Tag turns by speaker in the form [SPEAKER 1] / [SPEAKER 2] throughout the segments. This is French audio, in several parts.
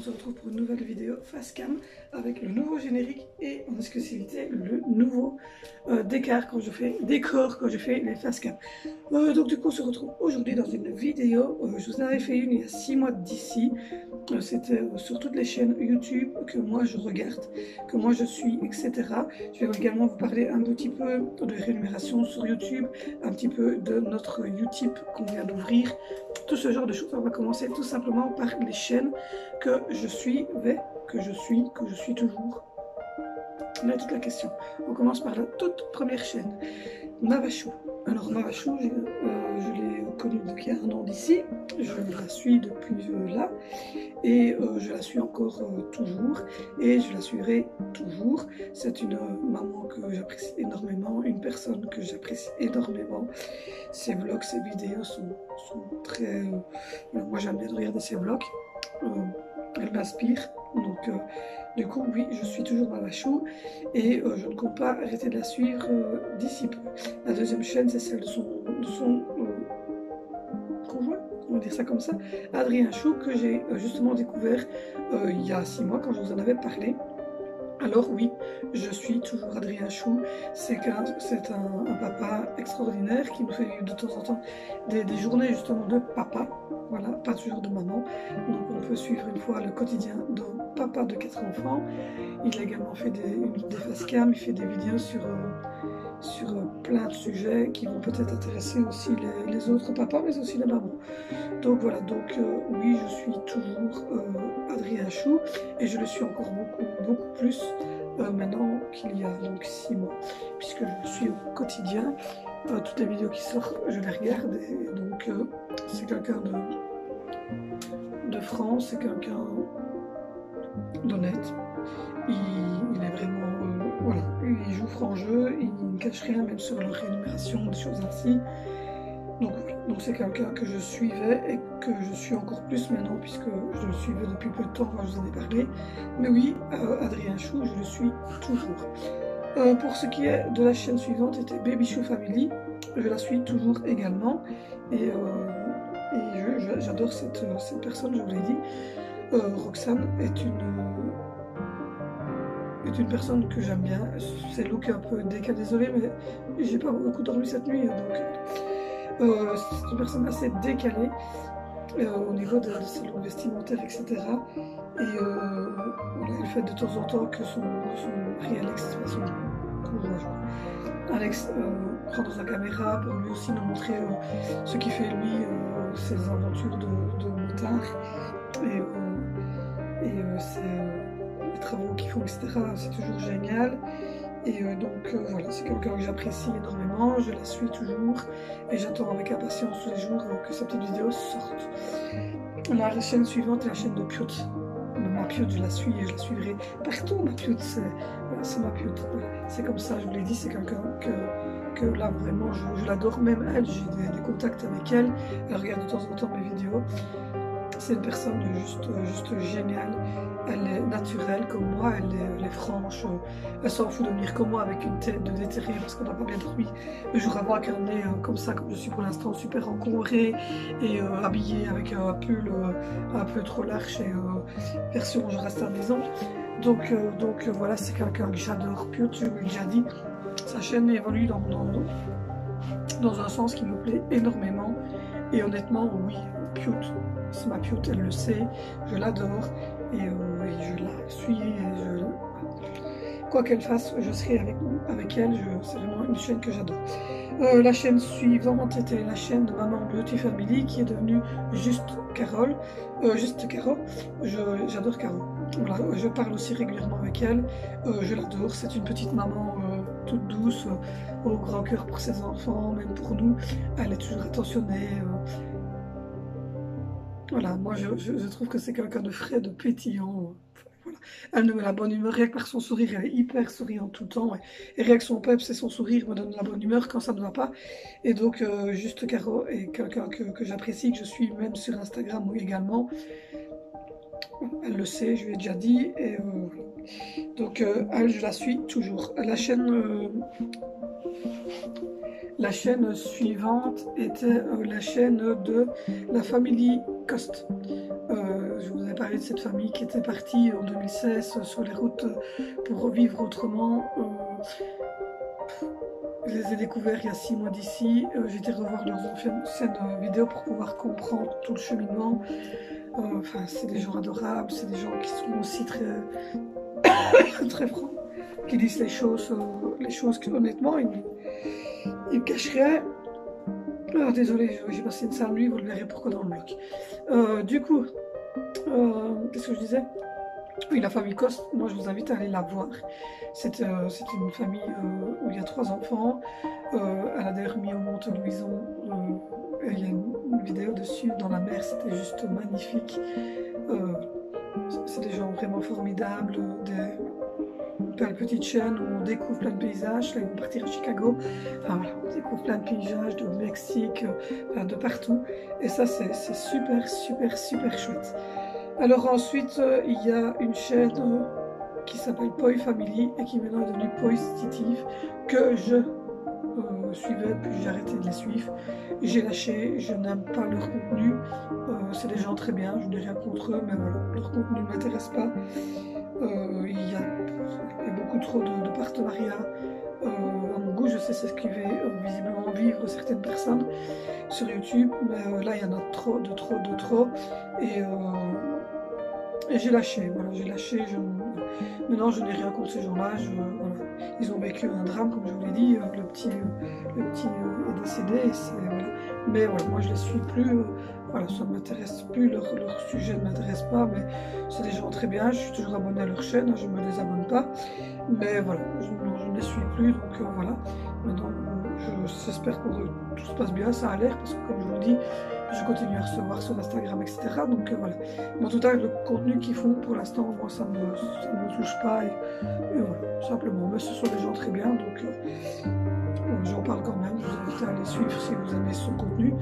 [SPEAKER 1] on se retrouve pour une nouvelle vidéo face cam avec le nouveau générique et en exclusivité le nouveau décor quand je fais les face cam. Donc du coup on se retrouve aujourd'hui dans une vidéo, je vous en avais fait une il y a 6 mois d'ici, c'était sur toutes les chaînes YouTube que moi je regarde, que moi je suis, etc. Je vais également vous parler un petit peu de rémunération sur YouTube, un petit peu de notre Utip qu'on vient d'ouvrir, tout ce genre de choses. On va commencer tout simplement par les chaînes que je suivais, que je suis toujours. Là toute la question. On commence par la toute première chaîne, Mavachou. Alors Mavachou, je l'ai connue depuis un an d'ici, je la suis depuis là, et je la suis encore toujours, et je la suivrai toujours. C'est une maman que j'apprécie énormément, une personne que j'apprécie énormément. Ses vlogs, ses vidéos sont très... moi j'aime bien regarder ses vlogs, elle m'inspire. Donc du coup oui, je suis toujours Mavachou et je ne compte pas arrêter de la suivre d'ici peu. La deuxième chaîne, c'est celle de son conjoint, on va dire ça comme ça, Adrien Chou, que j'ai justement découvert il y a 6 mois quand je vous en avais parlé. Alors oui, je suis toujours Adrien Chou, c'est un papa extraordinaire qui nous fait vivre de temps en temps des journées justement de papa, voilà, pas toujours de maman. Donc on peut suivre une fois le quotidien d'un papa de 4 enfants. Il a également fait des facecam, il fait des vidéos sur plein de sujets qui vont peut-être intéresser aussi les autres papas, mais aussi les mamans. Donc voilà, donc oui, je suis toujours Adrien Chou et je le suis encore beaucoup plus maintenant qu'il y a donc 6 mois, puisque je le suis au quotidien. Toutes les vidéos qui sortent, je les regarde et donc c'est quelqu'un de France, c'est quelqu'un d'honnête. Il est vraiment, voilà, il joue franc jeu, il ne cache rien, même sur leur rémunération, des choses ainsi. Donc c'est quelqu'un que je suivais et que je suis encore plus maintenant, puisque je le suivais depuis peu de temps quand je vous en ai parlé. Mais oui, Adrien Chou, je le suis toujours. Pour ce qui est de la chaîne suivante, c'était Baby Chou Family. Je la suis toujours également. Et j'adore cette personne, je vous l'ai dit. Roxane est une personne que j'aime bien. Ses looks un peu décalés, désolé, mais j'ai pas beaucoup dormi cette nuit, donc c'est une personne assez décalée au niveau de ses looks vestimentaires, etc. Et voilà, elle fait de temps en temps que son mari Alex, son conjoint, Alex, prend dans sa caméra pour lui aussi nous montrer ce qu'il fait lui, ses aventures de motard et les travaux qu'ils font, etc. C'est toujours génial. Et donc voilà, c'est quelqu'un que j'apprécie énormément, je la suis toujours et j'attends avec impatience tous les jours que sa petite vidéo sorte. La chaîne suivante est la chaîne de Piot. Ma Piot, je la suis et je la suivrai partout. Ma Piot, c'est ma Piot. Voilà. C'est comme ça, je vous l'ai dit, c'est quelqu'un que là vraiment je l'adore, même elle, j'ai des contacts avec elle, elle regarde de temps en temps mes vidéos. C'est une personne juste géniale, elle est naturelle comme moi, elle est franche, elle s'en fout de venir comme moi avec une tête de déterré parce qu'on n'a pas bien dormi le jour avant, avec un nez comme ça, comme je suis pour l'instant, super encombrée et habillée avec un pull un peu trop large et version je reste à la maison. Donc voilà, c'est quelqu'un que j'adore. Piot, je vous l'ai déjà dit, sa chaîne évolue dans un sens qui me plaît énormément et honnêtement oui, Piot, c'est ma Piot, elle le sait, je l'adore et je la suis et quoi qu'elle fasse, je serai avec elle, c'est vraiment une chaîne que j'adore. La chaîne suivante était la chaîne de Maman Beauty Family qui est devenue Juste Carole. Juste Caro, j'adore Caro. Voilà, je parle aussi régulièrement avec elle, je l'adore, c'est une petite maman toute douce, au grand cœur pour ses enfants, même pour nous, elle est toujours attentionnée. Voilà, moi je trouve que c'est quelqu'un de frais, de pétillant. Voilà. Elle me met la bonne humeur, rien que par son sourire, elle est hyper souriante tout le temps. Et rien que son peps et son sourire me donnent la bonne humeur quand ça ne va pas. Et donc, Juste Caro est quelqu'un que j'apprécie, que je suis même sur Instagram également. Elle le sait, je lui ai déjà dit. Et donc, elle, je la suis toujours. La chaîne suivante était la chaîne de la famille Coste. Je vous ai parlé de cette famille qui était partie en 2016 sur les routes pour vivre autrement. Je les ai découverts il y a 6 mois d'ici. J'ai été revoir leurs anciennes vidéos pour pouvoir comprendre tout le cheminement. Enfin, c'est des gens adorables, c'est des gens qui sont aussi très, très francs, qui disent les choses que honnêtement, ils me cachent rien. Alors, désolé, j'ai passé une sale nuit, vous le verrez pourquoi dans le vlog. Du coup, qu'est-ce que je disais? Oui, la famille Coste, moi je vous invite à aller la voir. C'est une famille où il y a 3 enfants. Elle a d'ailleurs mis au Monte-Louison. Il y a une vidéo dessus dans la mer, c'était juste magnifique. C'est des gens vraiment formidables, plein de petites chaînes où on découvre plein de paysages. Là, ils vont partir à Chicago. Enfin voilà, on découvre plein de paysages de Mexique, de partout. Et ça, c'est super, super, super chouette. Alors ensuite, il y a une chaîne qui s'appelle Poi Family et qui maintenant est devenue Positive, que je suivais, puis j'ai arrêté de les suivre. J'ai lâché, je n'aime pas leur contenu. C'est des gens très bien, je n'ai rien contre eux, mais voilà, leur contenu ne m'intéresse pas. Il y a beaucoup trop de partenariats. À mon goût, je sais ce qui fait visiblement vivre certaines personnes sur YouTube, mais là il y en a trop, de trop. Et j'ai lâché, voilà, j'ai lâché. Maintenant, je n'ai rien contre ces gens-là. Voilà. Ils ont vécu un drame, comme je vous l'ai dit. Le petit est décédé. Voilà. Mais voilà, moi, je ne les suis plus. Voilà, ça ne m'intéresse plus. Leur sujet ne m'intéresse pas. Mais c'est des gens très bien. Je suis toujours abonnée à leur chaîne. Je ne me désabonne pas. Mais voilà, je ne les suis plus. Donc voilà. Maintenant, j'espère que tout se passe bien. Ça a l'air. Parce que, comme je vous le dis, je continue à recevoir sur Instagram, etc. Donc voilà. Mais en tout cas, le contenu qu'ils font, pour l'instant, moi, ça ne me touche pas. Et voilà, simplement. Mais ce sont des gens très bien. Donc j'en parle quand même. Je vous invite à aller suivre si vous aimez son contenu.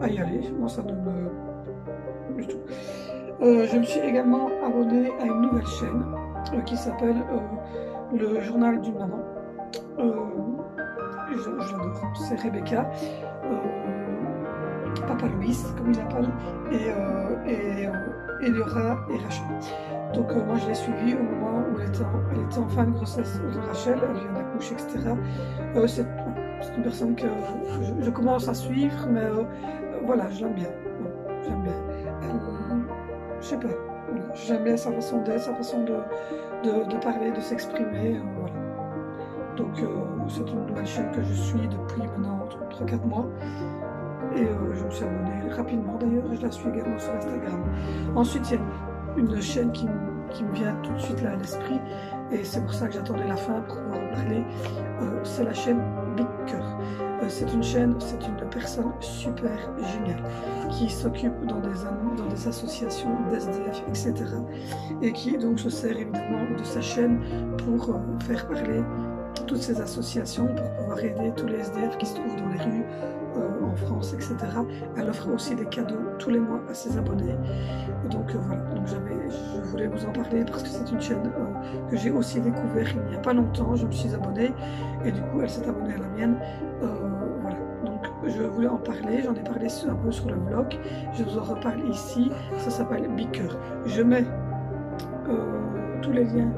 [SPEAKER 1] À y aller. Moi, ça ne me... du tout. Je me suis également abonnée à une nouvelle chaîne qui s'appelle Le Journal d'une maman. J'adore. C'est Rebecca. Papa Louis, comme il l'appelle, et Eliora et Rachel. Donc moi je l'ai suivie au moment où elle était en fin de grossesse de Rachel, elle vient d'accoucher, etc. C'est une personne que je commence à suivre, mais voilà, je l'aime bien. J'aime bien. Je sais pas, voilà, j'aime bien sa façon d'être, sa façon de parler, de s'exprimer. Voilà. Donc c'est une nouvelle chaîne que je suis depuis maintenant 3-4 mois. Et je me suis abonnée rapidement d'ailleurs, et je la suis également sur Instagram. Ensuite, il y a une chaîne qui me vient tout de suite là à l'esprit, et c'est pour ça que j'attendais la fin pour pouvoir en parler. C'est la chaîne Big Cœur. C'est une chaîne, c'est une personne super géniale qui s'occupe dans des associations d'SDF, etc. Et qui donc se sert évidemment de sa chaîne pour faire parler toutes ces associations, pour pouvoir aider tous les SDF qui se trouvent dans les rues, en France, etc. Elle offre aussi des cadeaux tous les mois à ses abonnés. Donc voilà, donc je voulais vous en parler parce que c'est une chaîne que j'ai aussi découvert il n'y a pas longtemps. Je me suis abonnée et du coup elle s'est abonnée à la mienne. Voilà, donc je voulais en parler, j'en ai parlé un peu sur le vlog. Je vous en reparle ici, ça s'appelle Big Cœur. Je mets tous les liens.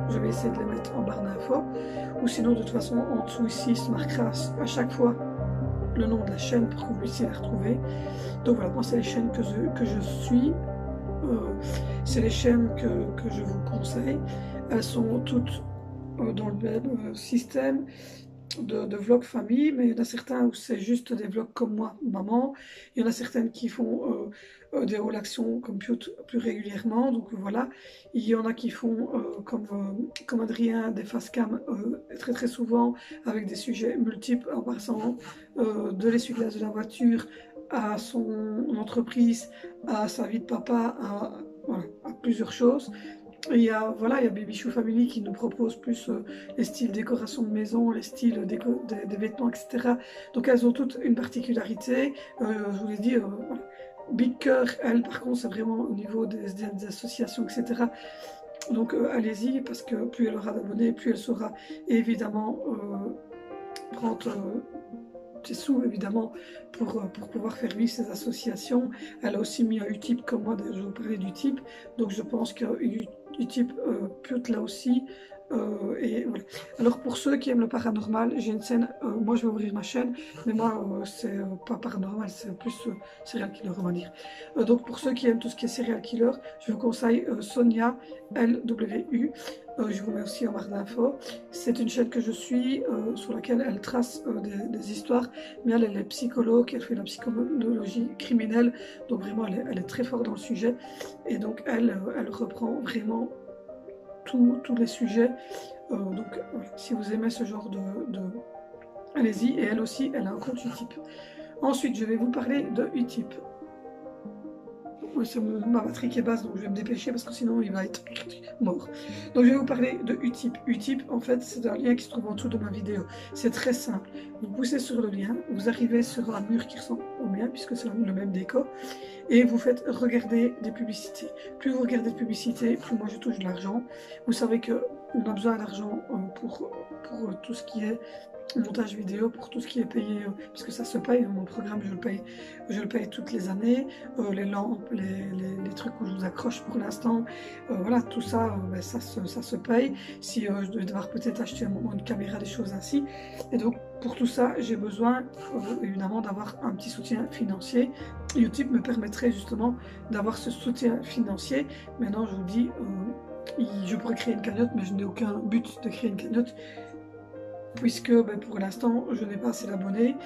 [SPEAKER 1] Je vais essayer de les mettre en barre d'infos, ou sinon de toute façon en dessous ici se marquera à chaque fois le nom de la chaîne pour que vous puissiez la retrouver. Donc voilà, moi c'est les chaînes que je suis, c'est les chaînes que je vous conseille. Elles sont toutes dans le même système de vlogs famille, mais il y en a certains où c'est juste des vlogs comme moi, maman. Il y en a certaines qui font des rôles actions comme plus régulièrement, donc voilà. Il y en a qui font comme Adrien des face cam très souvent avec des sujets multiples en passant de l'essuie-glace de la voiture à son entreprise, à sa vie de papa, voilà, à plusieurs choses. Il y a Baby Chou Family qui nous propose plus les styles décoration de maison, les styles des vêtements, etc. Donc elles ont toutes une particularité. Je vous l'ai dit, voilà. Big Cœur, elle, par contre, c'est vraiment au niveau des associations, etc. Donc allez-y, parce que plus elle aura d'abonnés, plus elle saura évidemment prendre ses sous évidemment pour pouvoir faire vivre ses associations. Elle a aussi mis un Utip comme moi, d'ailleurs je vous parlais d'Utip, donc je pense que Utip peut là aussi. Et voilà. Alors pour ceux qui aiment le paranormal, j'ai une scène, moi je vais ouvrir ma chaîne, mais moi c'est pas paranormal, c'est plus serial killer on va dire. Donc pour ceux qui aiment tout ce qui est serial killer, je vous conseille Sonia LWU. Je vous mets aussi en barre d'infos. C'est une chaîne que je suis, sur laquelle elle trace des histoires, mais elle est psychologue, elle fait la psychologie criminelle, donc vraiment elle est très forte dans le sujet, et donc elle reprend vraiment tous les sujets. Donc voilà, si vous aimez ce genre allez-y, et elle aussi, elle a un compte Utip. Ensuite, je vais vous parler de Utip. Oui, c'est ma batterie qui est basse, donc je vais me dépêcher parce que sinon il va être mort. Donc je vais vous parler de Utip. Utip, en fait, c'est un lien qui se trouve en dessous de ma vidéo. C'est très simple. Vous poussez sur le lien, vous arrivez sur un mur qui ressemble au mien, puisque c'est le même décor, et vous faites regarder des publicités. Plus vous regardez de publicités, plus moi je touche de l'argent. Vous savez qu'on a besoin d'argent pour tout ce qui est montage vidéo, pour tout ce qui est payé, parce que ça se paye, mon programme je le paye toutes les années, les lampes, les trucs où je vous accroche pour l'instant, voilà, tout ça, ben, ça se paye. Si je devais devoir peut-être acheter une caméra, des choses ainsi, et donc pour tout ça j'ai besoin évidemment d'avoir un petit soutien financier. Utip me permettrait justement d'avoir ce soutien financier. Maintenant je vous dis, je pourrais créer une cagnotte, mais je n'ai aucun but de créer une cagnotte, puisque ben, pour l'instant je n'ai pas assez d'abonnés,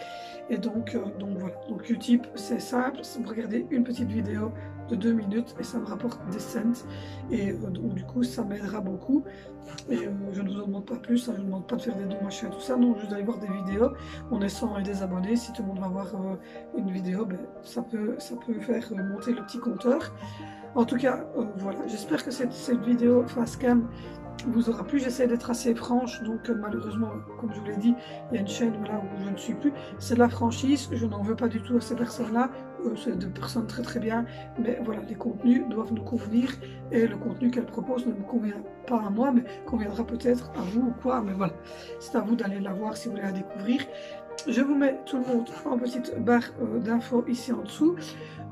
[SPEAKER 1] et donc voilà. Donc Utip c'est simple, vous regardez une petite vidéo de 2 minutes et ça me rapporte des cents, et donc du coup ça m'aidera beaucoup, et je ne vous en demande pas plus, hein, je ne vous demande pas de faire des dons machin tout ça, non, juste d'aller voir des vidéos. On est 100 et des abonnés, si tout le monde va voir une vidéo, ben, ça peut faire monter le petit compteur. En tout cas voilà, j'espère que cette vidéo Facecam vous aura plu. J'essaie d'être assez franche, donc malheureusement, comme je vous l'ai dit, il y a une chaîne voilà, où je ne suis plus. C'est de la franchise, je n'en veux pas du tout à ces personnes-là, c'est des personnes très très bien, mais voilà, les contenus doivent nous convenir, et le contenu qu'elles proposent ne me convient pas à moi, mais conviendra peut-être à vous ou quoi, mais voilà, c'est à vous d'aller la voir si vous voulez la découvrir. Je vous mets tout le monde en petite barre d'infos ici en dessous.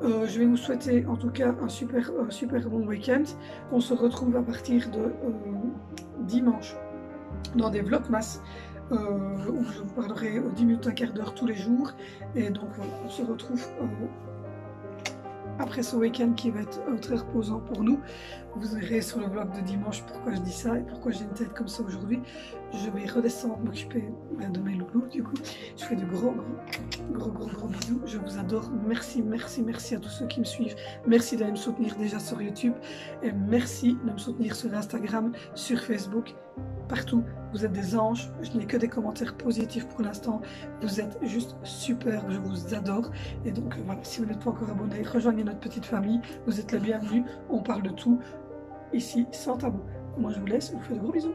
[SPEAKER 1] Je vais vous souhaiter en tout cas un super bon week-end. On se retrouve à partir de dimanche dans des vlogmas où je vous parlerai 10 minutes, un quart d'heure tous les jours. Et donc voilà, on se retrouve après ce week-end qui va être très reposant pour nous. Vous verrez sur le vlog de dimanche pourquoi je dis ça et pourquoi j'ai une tête comme ça aujourd'hui. Je vais redescendre m'occuper de mes loulous du coup. Je fais de gros bisous. Je vous adore. Merci à tous ceux qui me suivent. Merci d'aller me soutenir déjà sur YouTube. Et merci de me soutenir sur Instagram, sur Facebook, partout. Vous êtes des anges. Je n'ai que des commentaires positifs pour l'instant. Vous êtes juste super. Je vous adore. Et donc voilà, si vous n'êtes pas encore abonné, rejoignez notre petite famille. Vous êtes les bienvenus. On parle de tout ici sans tabou. Moi je vous laisse. Je vous fais de gros bisous.